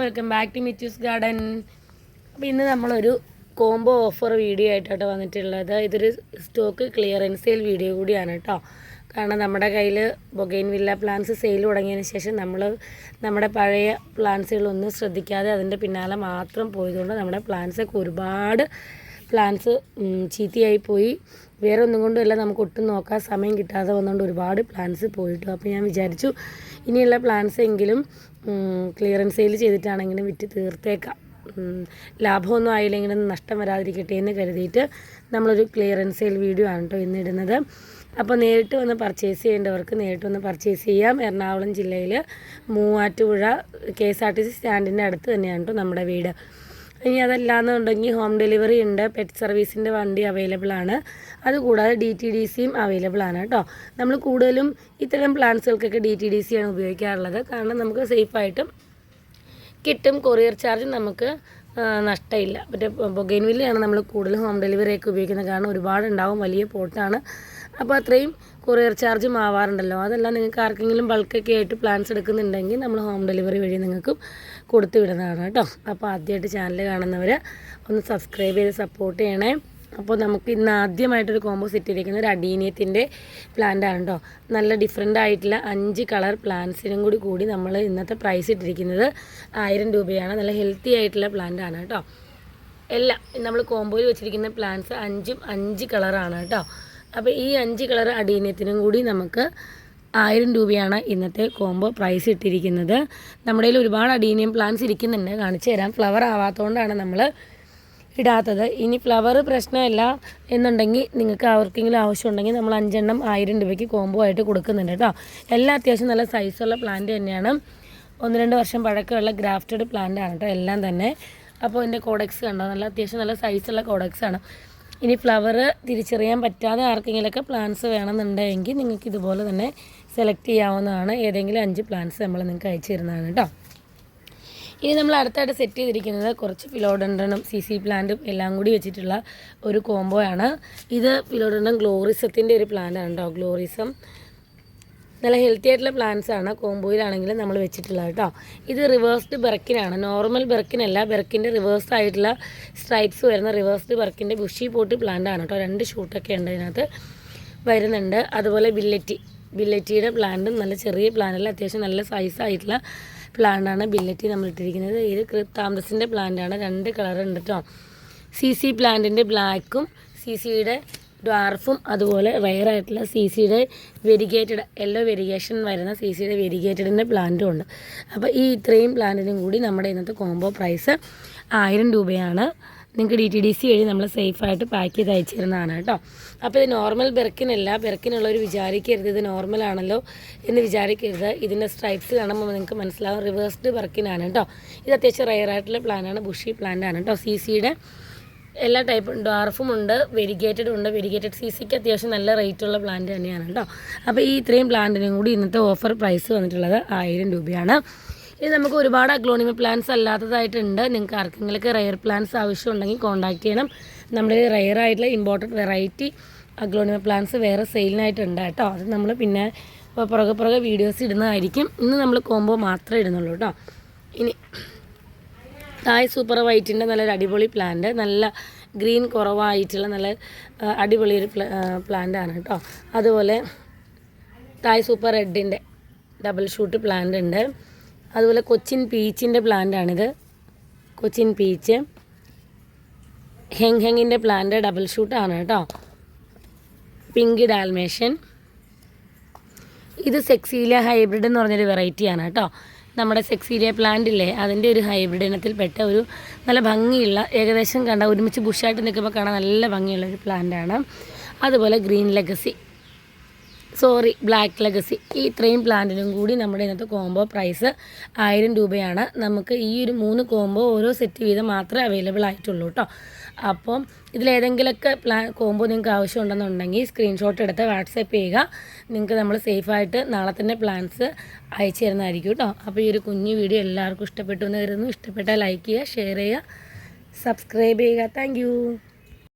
Welcome back to മിച്ചൂസ് garden. അപ്പോൾ ഇന്ന് നമ്മളൊരു കോംബോ ഓഫർ വീഡിയോ ആയിട്ടാണ് വന്നിട്ടുള്ളത്. ഇതൊരു സ്റ്റോക്ക് ക്ലിയറൻസ് സെയിൽ വീഡിയോ കൂടിയാണ് കേട്ടോ. കാരണം നമ്മുടെ കയ്യിൽ ബൊഗെയിൻവില്ല പ്ലാന്റ്സ് സെയിൽ തുടങ്ങിയതിന് ശേഷം നമ്മൾ നമ്മുടെ പഴയ പ്ലാന്റ്സുകളൊന്നും ശ്രദ്ധിക്കാതെ അതിൻ്റെ പിന്നാലെ മാത്രം പോയതുകൊണ്ട് നമ്മുടെ പ്ലാന്റ്സൊക്കെ ഒരുപാട് പ്ലാന്റ്സ് ചീത്തയായി പോയി. വേറെ ഒന്നും കൊണ്ടുമല്ല, നമുക്ക് ഒട്ടും നോക്കാൻ സമയം കിട്ടാതെ വന്നുകൊണ്ട് ഒരുപാട് പ്ലാന്റ്സ് പോയിട്ടു. അപ്പോൾ ഞാൻ വിചാരിച്ചു ഇനിയുള്ള പ്ലാന്റ്സ് എങ്കിലും ക്ലിയറൻസ് സെയിൽ ചെയ്തിട്ടാണെങ്കിലും വിറ്റ് തീർത്തേക്കാം. ലാഭമൊന്നും ആയില്ലെങ്കിലും നഷ്ടം വരാതിരിക്കട്ടെ എന്ന് കരുതിയിട്ട് നമ്മളൊരു ക്ലിയറൻസ് സെയിൽ വീഡിയോ ആണ് കേട്ടോ ഇന്നിടുന്നത്. അപ്പോൾ നേരിട്ട് വന്ന് പർച്ചേസ് ചെയ്യേണ്ടവർക്ക് നേരിട്ട് വന്ന് പർച്ചേസ് ചെയ്യാം. എറണാകുളം ജില്ലയിൽ മൂവാറ്റുപുഴ KSRTC സ്റ്റാൻഡിൻ്റെ അടുത്ത് തന്നെയാണ് കേട്ടോ നമ്മുടെ വീട്. ഇനി അതല്ലാന്നുണ്ടെങ്കിൽ ഹോം ഡെലിവറി ഉണ്ട്, പെറ്റ് സർവീസിൻ്റെ വണ്ടി അവൈലബിൾ ആണ്. അതുകൂടാതെ DTDCയും അവൈലബിൾ ആണ് കേട്ടോ. നമ്മൾ കൂടുതലും ഇത്തരം പ്ലാന്റ്സുകൾക്കൊക്കെ DTDC ആണ് ഉപയോഗിക്കാറുള്ളത്. കാരണം നമുക്ക് സേഫായിട്ടും കിട്ടും, കൊറിയർ ചാർജ് നമുക്ക് നഷ്ടമില്ല. മറ്റേ ബൊഗെയിൻവില്ലയാണ് നമ്മൾ കൂടുതൽ ഹോം ഡെലിവറിയൊക്കെ ഉപയോഗിക്കുന്നത്. കാരണം ഒരുപാടുണ്ടാവും, വലിയ പോട്ടാണ്. അപ്പോൾ അത്രയും കൊറിയർ ചാർജും ആവാറുണ്ടല്ലോ. അതെല്ലാം നിങ്ങൾക്ക് ആർക്കെങ്കിലും ബൾക്കൊക്കെ ആയിട്ട് പ്ലാൻസ് എടുക്കുന്നുണ്ടെങ്കിൽ നമ്മൾ ഹോം ഡെലിവറി വഴി നിങ്ങൾക്ക് കൊടുത്തു വിടുന്നതാണ് കേട്ടോ. അപ്പോൾ ആദ്യമായിട്ട് ചാനൽ കാണുന്നവർ ഒന്ന് സബ്സ്ക്രൈബ് ചെയ്ത് സപ്പോർട്ട് ചെയ്യണേ. അപ്പോൾ നമുക്ക് ഇന്ന് ആദ്യമായിട്ടൊരു കോംബോ സെറ്റ് ചെയ്തിരിക്കുന്ന ഒരു അഡീനിയത്തിൻ്റെ പ്ലാന്റ് ആണ് കേട്ടോ. നല്ല ഡിഫറെൻ്റ് ആയിട്ടുള്ള 5 കളർ പ്ലാന്റ്സിനും കൂടി നമ്മൾ ഇന്നത്തെ പ്രൈസ് ഇട്ടിരിക്കുന്നത് 1000 രൂപയാണ്. നല്ല ഹെൽത്തി ആയിട്ടുള്ള പ്ലാന്റ് ആണ് കേട്ടോ. എല്ലാം നമ്മൾ കോംബോയിൽ വെച്ചിരിക്കുന്ന പ്ലാന്റ്സ് 5 കളറാണ് കേട്ടോ. അപ്പോൾ ഈ 5 കളർ അഡീനിയത്തിനും കൂടി നമുക്ക് 1000 രൂപയാണ് ഇന്നത്തെ കോംബോ പ്രൈസ് ഇട്ടിരിക്കുന്നത്. നമ്മുടെ കയ്യിൽ ഒരുപാട് അഡീനിയം പ്ലാന്റ്സ് ഇരിക്കുന്നുണ്ട്, കാണിച്ചു തരാം. ഫ്ലവർ ആവാത്തതുകൊണ്ടാണ് നമ്മൾ ഇടാത്തത്. ഇനി ഫ്ലവർ പ്രശ്നമില്ല എന്നുണ്ടെങ്കിൽ നിങ്ങൾക്ക് ആർക്കെങ്കിലും ആവശ്യമുണ്ടെങ്കിൽ നമ്മൾ 5 എണ്ണം 1000 രൂപയ്ക്ക് കോംബോ ആയിട്ട് കൊടുക്കുന്നുണ്ട് കേട്ടോ. എല്ലാം അത്യാവശ്യം നല്ല സൈസുള്ള പ്ലാന്റ് തന്നെയാണ്. 1-2 വർഷം പഴക്കമുള്ള ഗ്രാഫ്റ്റഡ് പ്ലാന്റ് ആണ് കേട്ടോ എല്ലാം തന്നെ. അപ്പോൾ ഇതിൻ്റെ കോഡക്സ് കണ്ടോ, നല്ല അത്യാവശ്യം നല്ല സൈസുള്ള കോഡക്സ് ആണ്. ഇനി ഫ്ലവർ തിരിച്ചറിയാൻ പറ്റാതെ ആർക്കെങ്കിലുമൊക്കെ പ്ലാന്റ്സ് വേണമെന്നുണ്ടെങ്കിൽ നിങ്ങൾക്ക് ഇതുപോലെ തന്നെ സെലക്ട് ചെയ്യാവുന്നതാണ്. ഏതെങ്കിലും 5 പ്ലാന്റ്സ് നമ്മൾ നിങ്ങൾക്ക് അയച്ചു തരുന്നതാണ് കേട്ടോ. ഇനി നമ്മൾ അടുത്തായിട്ട് സെറ്റ് ചെയ്തിരിക്കുന്നത് കുറച്ച് ഫിലോഡൻഡ്രനും CC പ്ലാന്റും എല്ലാം കൂടി വെച്ചിട്ടുള്ള ഒരു കോംബോ ആണ്. ഇത് ഫിലോഡൻഡ്രൻ ഗ്ലോറിസത്തിൻ്റെ ഒരു പ്ലാന്റ് ആണ് കേട്ടോ. ഗ്ലോറിസം നല്ല ഹെൽത്തി ആയിട്ടുള്ള പ്ലാന്റ്സ് ആണ്. കോംബോയിലാണെങ്കിലും നമ്മൾ വെച്ചിട്ടുള്ളത് കേട്ടോ. ഇത് റിവേഴ്സ്ഡ് ബെർക്കിനാണ്, നോർമൽ ബെർക്കിനല്ല. ബെർക്കിൻ്റെ റിവേഴ്സ് ആയിട്ടുള്ള സ്ട്രൈപ്സ് വരുന്ന റിവേഴ്സ്ഡ് ബെർക്കിൻ്റെ ബുഷി പോട്ട് പ്ലാന്റ് ആണ് കേട്ടോ. 2 ഷൂട്ടൊക്കെ ഉണ്ട് ഇതിനകത്ത് വരുന്നുണ്ട്. അതുപോലെ ബില്ലറ്റിയുടെ പ്ലാന്റും നല്ല ചെറിയ പ്ലാന്റല്ല, അത്യാവശ്യം നല്ല സൈസായിട്ടുള്ള പ്ലാന്റാണ് ബില്ലറ്റി നമ്മൾ ഇട്ടിരിക്കുന്നത്. ഇത് ക്രിപ്താംബസിൻ്റെ പ്ലാന്റാണ്. 2 കളർ ഉണ്ട് കേട്ടോ. CC പ്ലാന്റിൻ്റെ ബ്ലാക്കും CCയുടെ ഡ്വാർഫും അതുപോലെ റയറായിട്ടുള്ള CCയുടെ വെരിഗേറ്റഡ് യെല്ലോ വെരിഗേഷൻ വരുന്ന CCയുടെ വെരിഗേറ്റഡിൻ്റെ പ്ലാന്റും ഉണ്ട്. അപ്പോൾ ഈ ഇത്രയും പ്ലാന്റിനും കൂടി നമ്മുടെ ഇന്നത്തെ കോംബോ പ്രൈസ് 1000 രൂപയാണ്. നിങ്ങൾക്ക് DTDC വഴി നമ്മൾ സേഫായിട്ട് പാക്ക് ചെയ്ത് അയച്ചു തരുന്നതാണ് കേട്ടോ. അപ്പോൾ ഇത് നോർമൽ ബെർക്കിനല്ല. ബെർക്കിനുള്ളവർ വിചാരിക്കരുത് ഇത് നോർമലാണല്ലോ എന്ന് വിചാരിക്കരുത്. ഇതിൻ്റെ സ്ട്രൈപ്സ് കാണുമ്പോൾ നിങ്ങൾക്ക് മനസ്സിലാവും റിവേഴ്സ്ഡ് ബെർക്കിനാണ് കേട്ടോ. ഇത് അത്യാവശ്യം റയറായിട്ടുള്ള പ്ലാന്റാണ്, ബുഷി പ്ലാന്റാണ് കേട്ടോ. CCയുടെ എല്ലാ ടൈപ്പും ഡ്വാർഫും ഉണ്ട്, വെരിഗേറ്റഡും ഉണ്ട്. വെരിഗേറ്റഡ് CCക്ക് അത്യാവശ്യം നല്ല റേറ്റുള്ള പ്ലാന്റ് തന്നെയാണ് കേട്ടോ. അപ്പോൾ ഈ ഇത്രയും പ്ലാന്റിനും കൂടി ഇന്നത്തെ ഓഫർ പ്രൈസ് വന്നിട്ടുള്ളത് 1000 രൂപയാണ്. ഇത് നമുക്ക് ഒരുപാട് അഗ്ലോണിമ പ്ലാന്റ്സ് അല്ലാത്തതായിട്ടുണ്ട്. നിങ്ങൾക്ക് ആർക്കെങ്കിലൊക്കെ റെയർ പ്ലാന്റ്സ് ആവശ്യമുണ്ടെങ്കിൽ കോൺടാക്ട് ചെയ്യണം. നമ്മുടെ റെയർ ആയിട്ടുള്ള ഇമ്പോർട്ടൻറ്റ് വെറൈറ്റി അഗ്ലോണിമ പ്ലാന്റ്സ് വേറെ സെയിലിനായിട്ടുണ്ട് കേട്ടോ. അത് നമ്മൾ പിന്നെ പുറകെ വീഡിയോസ് ഇടുന്നതായിരിക്കും. ഇന്ന് നമ്മൾ കോംബോ മാത്രമേ ഇടുന്നുള്ളൂ കേട്ടോ. ഇനി തായ് സൂപ്പർ വൈറ്റിൻ്റെ നല്ലൊരു അടിപൊളി പ്ലാന്റ്, നല്ല ഗ്രീൻ കുറവായിട്ടുള്ള നല്ല അടിപൊളി ഒരു പ്ലാന്റ് ആണ് കേട്ടോ. അതുപോലെ തായ് സൂപ്പർ റെഡിൻ്റെ ഡബിൾ ഷൂട്ട് പ്ലാന്റ് ഉണ്ട്. അതുപോലെ കൊച്ചിൻ പീച്ചിൻ്റെ പ്ലാന്റാണിത്. കൊച്ചിൻ പീച്ച് ഹെങ്ങിൻ്റെ പ്ലാന്റ് ഡബിൾ ഷൂട്ടാണ് കേട്ടോ. പിങ്ക് ഡാൽമേഷൻ, ഇത് സെക്സീലിയ ഹൈബ്രിഡ് എന്ന് പറഞ്ഞൊരു വെറൈറ്റിയാണ് കേട്ടോ. നമ്മുടെ സെക്സീലിയ പ്ലാന്റ് ഇല്ലേ, അതിൻ്റെ ഒരു ഹൈബ്രിഡ് ഇനത്തിൽപ്പെട്ട ഒരു നല്ല ഭംഗിയുള്ള, ഏകദേശം കണ്ട ഒരുമിച്ച് ബുഷായിട്ട് നിൽക്കുമ്പോൾ കാണാൻ നല്ല ഭംഗിയുള്ള ഒരു പ്ലാന്റാണ്. അതുപോലെ ബ്ലാക്ക് ലെഗസി. ഈ ഇത്രയും പ്ലാന്റിനും കൂടി നമ്മുടെ ഇന്നത്തെ കോംബോ പ്രൈസ് 1000 രൂപയാണ്. നമുക്ക് ഈ ഒരു 3 കോംബോ ഓരോ സെറ്റ് വീതം മാത്രമേ അവൈലബിൾ ആയിട്ടുള്ളൂ കേട്ടോ. അപ്പം ഇതിലേതെങ്കിലുമൊക്കെ കോംബോ നിങ്ങൾക്ക് ആവശ്യമുണ്ടെന്നുണ്ടെങ്കിൽ സ്ക്രീൻഷോട്ട് എടുത്ത് വാട്സാപ്പ് ചെയ്യുക. നിങ്ങൾക്ക് നമ്മൾ സേഫായിട്ട് നാളെ തന്നെ പ്ലാൻസ് അയച്ചു തരുന്നതായിരിക്കും കേട്ടോ. അപ്പോൾ ഈ ഒരു കുഞ്ഞു വീഡിയോ എല്ലാവർക്കും ഇഷ്ടപ്പെട്ടു എന്ന് കരുതുന്നു. ഇഷ്ടപ്പെട്ടാൽ ലൈക്ക് ചെയ്യുക, ഷെയർ ചെയ്യുക, സബ്സ്ക്രൈബ് ചെയ്യുക. താങ്ക്